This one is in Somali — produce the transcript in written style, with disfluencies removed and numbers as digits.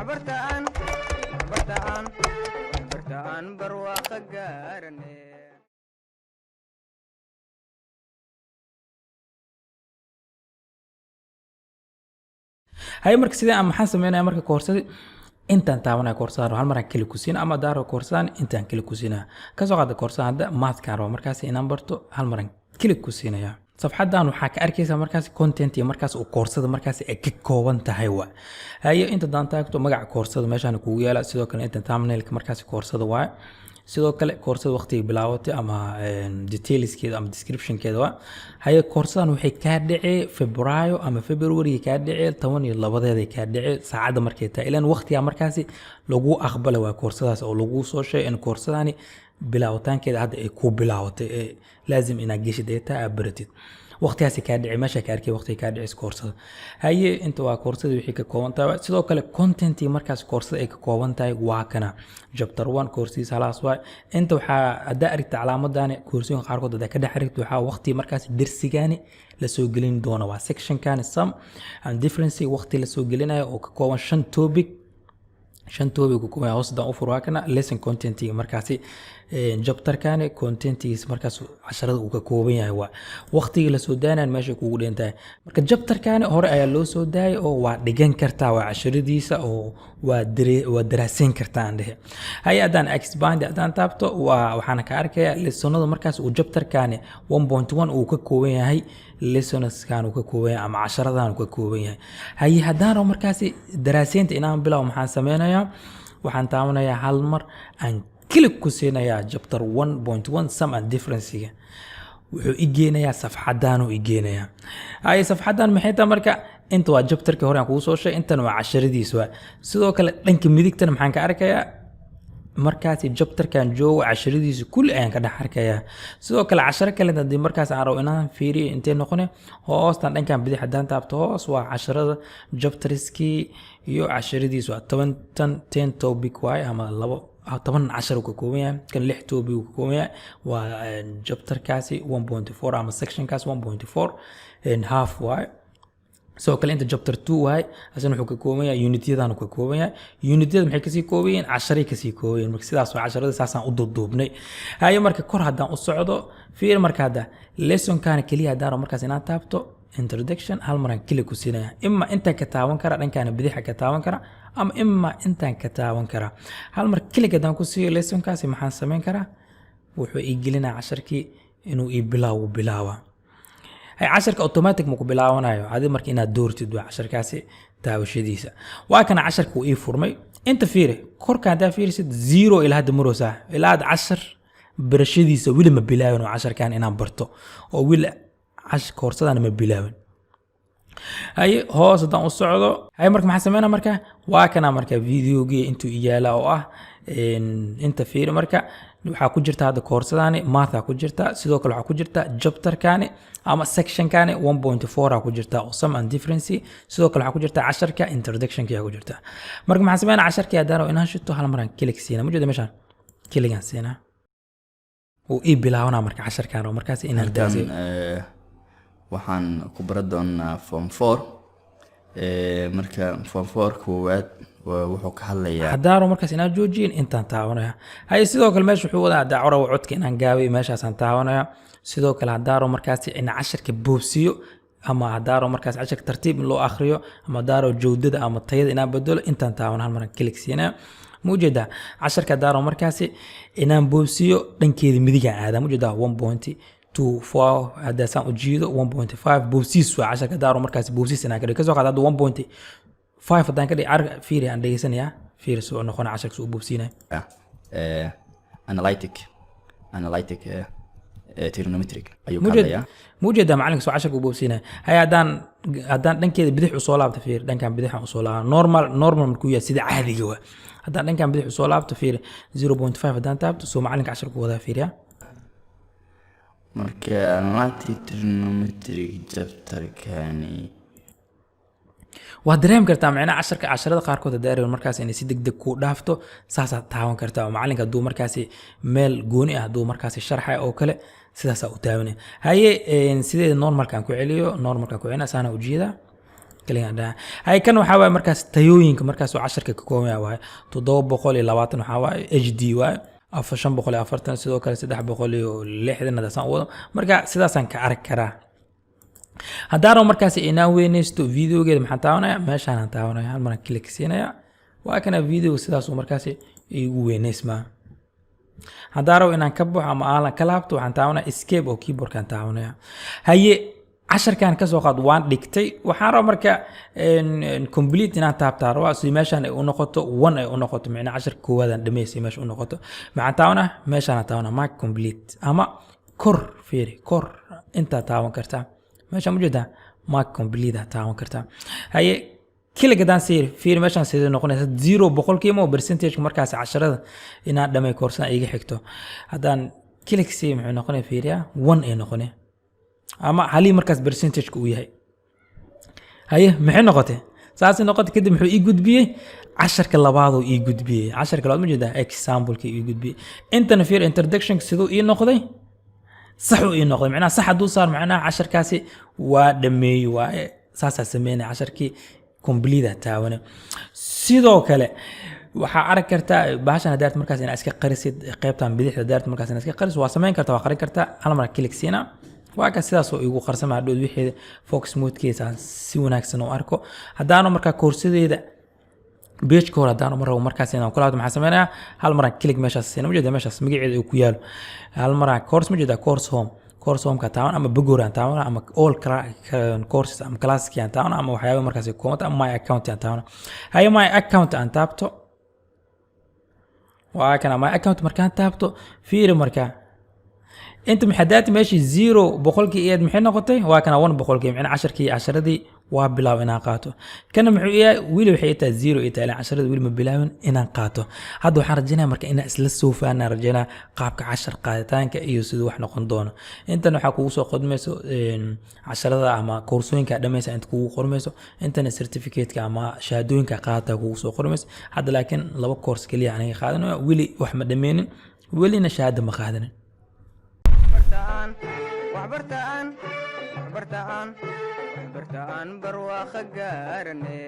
waxbartaan waxbartaan waxbartaan barwaaqo gaarane هاي مركز سيدي أما حاسة مينا مركز كورسات intaan taabanaya koorsada hal maraan kali kusiina ama daaro koorsadaan intaan kali kusiina ka soo qaada koorsada hadda maadkaan rabo markaas inaan barto hal maraan kali kusiinaya safxadan waxaa ka arkaysaa markaas content iyo markaas uu koorsada markaas ay ka kooban tahay waa hayo inta daan taagto magaca koorsada meeshaan kugu yaala sidoo kale inta thumbnailka markaas koorsada waa sidoo kale koorsada waqtiga bilaawatay ama detailskeeda ama descriptionkeeda waa hayo koorsadan waxay ka dhacay Febraayo ama February ka dhacay 12deeda ka dhacay saacada markay tahay ilaan waqtiga markaas lagu aqbalo waa koorsadaas oo lagu soo sheegay in koorsadani bilaawtaankeeda hadda ay ku bilaawatay laazim inaad gasho data abaratid waqtigaas ka dhacay meesha ka arkay waqtiga ka dhacay koorsada haye inta waa koorsada wixii ka kooban tahay sidoo kale content markaas koorsada ay ka kooban tahay waa kana chapter 1 courses halaas waa inta waxa ada aragta calaamadani koorsooyin qaar kood ka dhex aragto waxa waqti markaas darsigaani la soo gelin doona waa section kan some and difference waqti la soo gelinayo oo ka kooban 5 topic ku kuma hoosta u furo kana lesson content markaas chapter kan content markaas casharada uu ka kooban yahay waa waqtiga la soo daanaan meesha kugu dheentay marka chapter kan hore ayaa loo soo daayay oo waa dhigan kartaa waa casharadiisa oo waa daraasin kartaa andhe hay adan expand adan taabto waxaan ka arkayaa lessonada markaas uu chapter kan 1.1 uu ka kooban yahay lessons kan uu ka kooban yahay ama casharadan uu ka kooban yahay hay hadaan markaas daraasinta inaan bilaw maxaan sameynayaa waxaan taabanayaa hal mar aan click ku siinayaa chapter 1.1 some and difference wuxuu igeenayaa safxadan oo igeenayaa ay safxadan maxay tahay marka inta waa chapterka hore aan kugu soo sheegay intan waa casharadiisa sidoo kale dhanka midigtana maxaan ka arkayaa markaas chapterkan joogo casharadiisa kulli ayaan ka dhex arkayaa sidoo kale cashar kale hadii markaas aan rabo inaan fiiriyo intee noqonay hoostan dhankan bidix hadaan taabto hoos waa casharada chapterski iyo casharadiisa waa 10 topic waay ama 10 ka kooban yahay kan 6 topic ka kooban yahay waa chapter kaasi 1.4 ama section kaas 1.4 and half waay soo kale inta chapter 2 waay asan wuxuu ka kooban yahay unityadan ka kooban yahay unityada maxay kasii kooban yihiin 10 kasii kooban yihiin marka sidaas waa casharada saasaan u duubnay haye marka kor hadaan u socdo fiir marka hada lesson kan kaliya hadaan markaas inaan taabto introduction hal maran kaliya ku siinaya imma inta ka taaban kara dhankan bidix ka taaban kara ama imma intaan ka taaban kara hal mar kaliya hadaan ku siiyo lesson kaasi maxaan sameyn karaa wuxuu ii gelinaa casharkii inuu ii bilaawa hay casharka automatic ma ku bilaawanayo hadi marka inaad doortid waa casharkaasi taawashadiisa waa kana casharku ii furmay inta fiire korka hadaa fiirsid 0 ilaa hadda marosa ilaa 10 barashadiisa wili ma bilaawin casharkan inaan barto oo wili koorsadana ma bilaawin hay hoos hadaan u socdo hay marka maxaa sameynaa marka waa kana marka videogii intuu iyaala oo ah inta fiir marka waxa ku jirta hada koorsadani math ku jirta sidoo kale waxa ku jirta chapter kan ama section kan 1.4 ku jirta some and difference sidoo kale waxa ku jirta casharka introduction ka ku jirta marka maxaa sameynaa casharka hadaan inaan shito hal maran click siina mujada meeshan kiligan siina oo ii bilaawna marka casharkan oo markaas inaan daasay waxaan ku baran doonaa form 4 marka form 4 koowaad wuxuu ka hadlayaa hadaaro markaas inaan joojin intaan taabanaya hay sidoo kale meesha wuxuu wadaa daacro codka inaan gaabay meeshaas aan taabanaya sidoo kale hadaaro markaas in casharka boobsiyo ama hadaaro markaas casharka tartiib loo akhriyo ama hadaaro joodada ama tayada inaan bedelo intaan taaban hal mar click siinaa mujada casharka hadaaro markaas inaan boobsiyo dhankeeda midiga aada mujada 1.24 hada saan u jiido 1.5 boobsis waa casharka hadaaro markaas boobsis inaan ka dhigo kasoo qaado 1.5 hadaan ka dhigo fiiri aan dhageysanaya fiiri soo noqon casharka soo boobsiinay analytic trigonometric ayuu ka hadlayaa mujada macalinka soo casharka u boobsiinay hay hadaan dhankeeda bidix u soo laabto fiir dhankan bidix u soo laabto normal markuu yahay sida caadiga waa hadaan dhankan bidix u soo laabto fiir 0.5 hadaan taabto soo macalinka casharka wada fiiriya marka analytic trigonometric chapter kani waa dareem kartaa macna casharada qaar kood dareem markaas inay si degdeg ku dhaafto saasa taawan kartaa macalinka duu markaas meel gooni ah duu markaas sharxay oo kale sidaas u taawanay haye sidee normalkan ku celiyo normalkan ku celiyo saana u jeeda kaliya dhaa hay kan waxa waay markaas tayooyinka markaas oo 10ka ka kooban yahay 720 waxa waay HD waay 540 sidoo kale 360 nadaan wado marka sidaasan ka arki karaa hadaan markaas inaa weynaysto videogeeda maxaan taabanaya meeshaan taabanaya hal mar click siinaya waa kana video sidaas oo markaas igu weynaysma hadaan inaan ka baxo ama aan ka laabto waxaan taabanaya escape oo keyboard kan taabanaya haye 10 kan ka soo qaad waan dhigtay waxaan rabo marka complete inaan taabtaa waa si meeshaan ay u noqoto 1 ay u noqoto macna 10 koowadan dhameysay meesha u noqoto maxaan taabanaa meeshaan taabanaa mark complete ama kor fiiri kor inta taaban kartaa meesha mujada mark complete taaban kartaa haye kila gadaan fiiri meeshaan sidoo noqonaysa 0% percentage markaas 10 inaan dhamay koorsan iga xigto hadaan click si muxuu noqonay fiiriya 1 ay noqonay ama hali markaas percentage ku yahay haye maxay noqotay saas noqotay kadib muxuu ii gudbiyay 10ka labaad oo ii gudbiyay 10ka labaad ma jeeda example ka ii gudbiyay intana fiir introduction sidoo ii noqday sax uu ii noqday macnaha sax haduu saar macnaha 10kaasi waa dhameey waa saasa sameeyay 10kii complete taawana sidoo kale waxa arag kartaa baashan hadaad markaas inaad iska qarisid qaybtan bidixda hadaad markaas inaad iska qaris waa sameyn kartaa waa qarin kartaa hal mar click siina waa ka sidaas oo igu qarsama hadhood wixii focus mode keesa si wanaagsan oo arko hadaan markaa koorsadeeda page ka hor hadaan markaas inaan kula hadlo maxaa sameeynaa hal mar click meeshaas siina ma jeedaa meeshaas magaceeda uu ku yaalo hal mar course ma jeedaa course home ka taaban ama background taaban ama all courses ama classes ka taaban ama waxyaabo markaas ku koonta ama my account ka taaban hay my account aan taabto waa kana my account markaan taabto fiiri markaa انت محدات ماشي 0% اياد محي نقطي واكنا 1% يعني 10 waa bilaw inaan qaato kana muxuu yahay wili waxay taa 0 ita ilaa 10 wili ma bilaawin inaan qaato hadda waxaan rajaynayaa marka inaan isla soo faana rajaynaa qaabka 10 qaaditaanka iyo sidoo wax noqon doono intan waxa kugu soo qodmayso 10 ama koorsooyinka dhamaysa inta kugu qormayso intana certificate-ka ama shahaadooyinka qaata kugu soo qormayso hadda laakiin laba course kaliya aan qaadanayo wili wax ma dhameenin wilina shahaado ma qaadanin bartaan barwaaqo gaarne